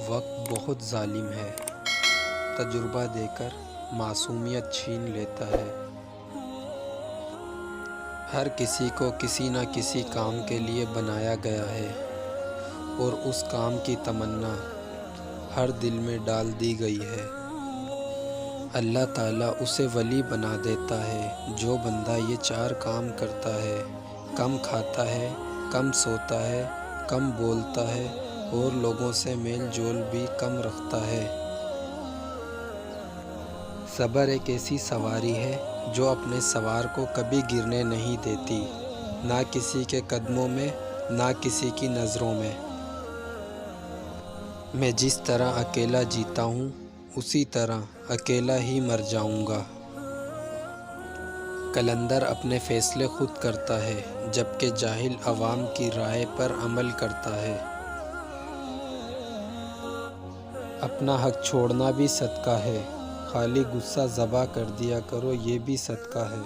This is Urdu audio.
وقت بہت ظالم ہے، تجربہ دے کر معصومیت چھین لیتا ہے۔ ہر کسی کو کسی نہ کسی کام کے لیے بنایا گیا ہے اور اس کام کی تمنا ہر دل میں ڈال دی گئی ہے۔ اللہ تعالیٰ اسے ولی بنا دیتا ہے جو بندہ یہ 4 کام کرتا ہے: کم کھاتا ہے، کم سوتا ہے، کم بولتا ہے اور لوگوں سے میل جول بھی کم رکھتا ہے۔ صبر ایک ایسی سواری ہے جو اپنے سوار کو کبھی گرنے نہیں دیتی، نہ کسی کے قدموں میں، نہ کسی کی نظروں میں۔ میں جس طرح اکیلا جیتا ہوں، اسی طرح اکیلا ہی مر جاؤں گا۔ قلندر اپنے فیصلے خود کرتا ہے، جبکہ جاہل عوام کی رائے پر عمل کرتا ہے۔ اپنا حق چھوڑنا بھی صدقہ ہے، خالی غصہ ذبح کر دیا کرو، یہ بھی صدقہ ہے۔